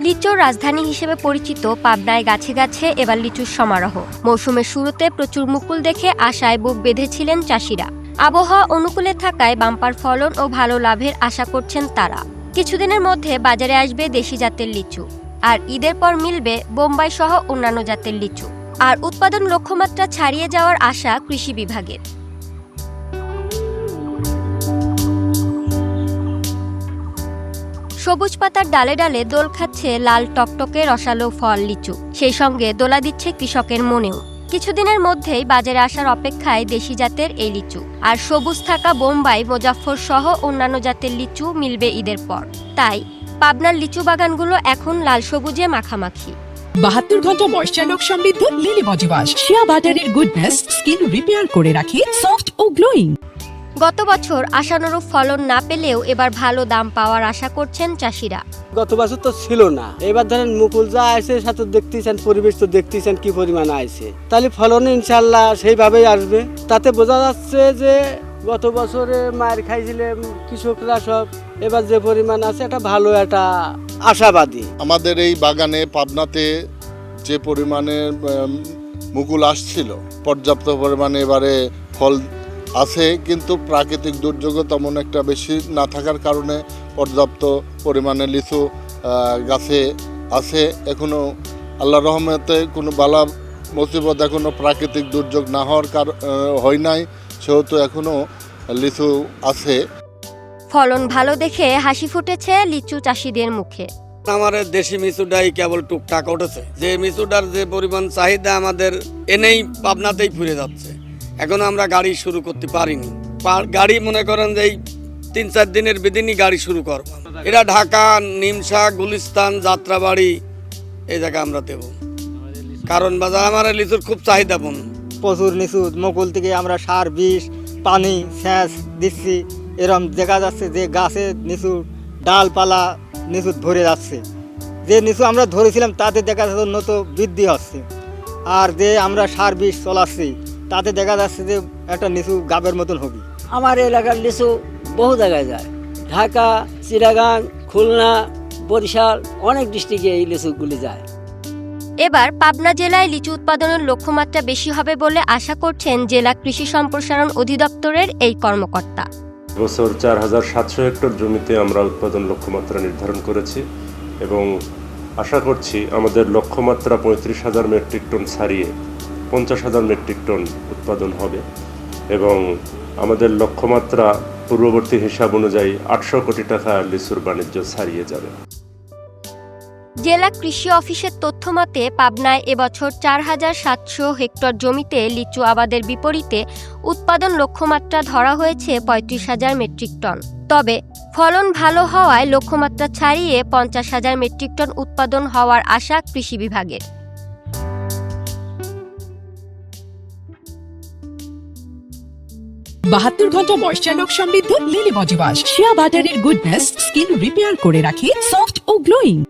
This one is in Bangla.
লিচুর রাজধানী হিসেবে পরিচিত পাবনায় গাছে গাছে এবার লিচুর সমারোহ। মৌসুমের শুরুতে প্রচুর মুকুল দেখে আশায় বুক বেঁধেছিলেন চাষিরা। আবহাওয়া অনুকূলে থাকায় বাম্পার ফলন ও ভালো লাভের আশা করছেন তারা। কিছুদিনের মধ্যে বাজারে আসবে দেশি জাতের লিচু, আর ঈদের পর মিলবে বোম্বাই সহ অন্যান্য জাতের লিচু। আর উৎপাদন লক্ষ্যমাত্রা ছাড়িয়ে যাওয়ার আশা কৃষি বিভাগের। সবুজ পাতার ডালে ডালে দোল খাচ্ছে লাল টকটকে রসালো ফল লিচু, সেই সঙ্গে দোলা দিচ্ছে কৃষকের মনেও। কিছুদিনের মধ্যেই বাজারে আসার অপেক্ষায় দেশি জাতের এই লিচু, আর সবুজ থাকা বোম্বাই, মোজাফফর সহ অন্যান্য জাতের লিচু মিলবে ঈদের পর। তাই পাবনার লিচু বাগানগুলো এখন লাল সবুজে মাখামাখি। 72 ঘন্টা ময়েশ্চার লক সমৃদ্ধ লিলি বডি ওয়াশ, শিয়া বাটারের গুডনেস স্কিন রিপেয়ার করে রাখে সফট ও গ্লোয়িং। গত বছর আশানুরূপ ফলন না পেলেও এবার ভালো দাম পাওয়ার আশা করছেন চাষিরা। গত বছর তো ছিল না, এবার ধরেন মুকুল যা আছে সাথে দেখতেছেন, পরিবেশ তো দেখতেছেন কি পরিমাণ আছে, তাহলে ফলন ইনশাল্লাহ সেইভাবেই আসবে। তাতে বোঝা যাচ্ছে যে গত বছরে মায়ের খাইছিলেন কৃষকরা সব, এবার যে পরিমাণ আছে এটা ভালো, একটা আশাবাদী। আমাদের এই বাগানে পাবনাতে যে পরিমাণে মুকুল আসছিল, পর্যাপ্ত পরিমাণে এবারে ফল আছে, কিন্তু প্রাকৃতিক দুর্যোগ তেমন একটা বেশি না থাকার কারণে পর্যাপ্ত পরিমাণে লিচু গাছে আছে। এখনও আল্লাহর রহমতে কোনো বালা মুসিবত এখনও প্রাকৃতিক দুর্যোগ না হওয়ার হয় নাই, সেহেতু এখনও লিচু আছে। ফলন ভালো দেখে হাসি ফুটেছে লিচু চাষিদের মুখে। আমার দেশি মিচুটাই কেবল টুকটাক উঠেছে, যে মিচুটার যে পরিমাণ চাহিদা আমাদের এনেই পাবনাতেই ফুরে যাচ্ছে। এখন আমরা গাড়ি শুরু করতে পারিনি, গাড়ি মনে করেন যে 3-4 দিনের বেদিনই গাড়ি শুরু করব। এটা ঢাকা, নিমসা, গুলিস্তান, যাত্রাবাড়ি এই জায়গায় আমরা দেব, কারণ বাজার আমার লিচুর খুব চাহিদাপূর্ণ। প্রচুর লিচু, মুকুল থেকে আমরা সার, বিষ, পানি, সেচ দিচ্ছি। এরকম দেখা যাচ্ছে যে গাছে নিচু ডালপালা নিচু ভরে যাচ্ছে। যে নিচু আমরা ধরেছিলাম তাতে দেখা যাচ্ছে উন্নত বৃদ্ধি হচ্ছে, আর যে আমরা সার বিষ চলাচ্ছি তাতে দেখা যাচ্ছে যে একটা লিচু গাবের মতন হবে। আমার এলাকার লিচু বহু জায়গায় যায়, ঢাকা, চিটাগাং, খুলনা, বরিশাল, অনেক ডিস্ট্রিক্টে এই লিচুগুলি যায়। এবার পাবনা জেলায় লিচু উৎপাদনের লক্ষ্যমাত্রা বেশি হবে বলে আশা করছেন জেলা কৃষি সম্প্রসারণ অধিদপ্তরের এই কর্মকর্তা। বছর 4700 হেক্টর জমিতে আমরা উৎপাদন লক্ষ্যমাত্রা নির্ধারণ করেছি এবং আশা করছি আমাদের লক্ষ্যমাত্রা 35,000 মেট্রিক টন ছাড়িয়ে 50,000 মেট্রিক টন উৎপাদন হবে এবং আমাদের লক্ষ্যমাত্রা পূর্ববর্তী হিসাব অনুযায়ী 800 কোটি টাকা লিচুর বাণিজ্য ছাড়িয়ে যাবে। জেলা কৃষি অফিসের তথ্য মতে পাবনায় এবছর 4700 হেক্টর জমিতে লিচু আবাদের বিপরীতে উৎপাদন লক্ষ্যমাত্রা ধরা হয়েছে 35,000 মেট্রিক টন। তবে ফলন ভালো হওয়ায় লক্ষ্যমাত্রা ছাড়িয়ে 50,000 মেট্রিক টন উৎপাদন হওয়ার আশা কৃষি বিভাগের। 72 ঘন্টা ময়েশ্চার লক সমৃদ্ধ লিলি বডি ওয়াশ, শিয়া বাটারের গুডনেস স্কিন রিপেয়ার করে রাখে সফট ও গ্লোয়িং।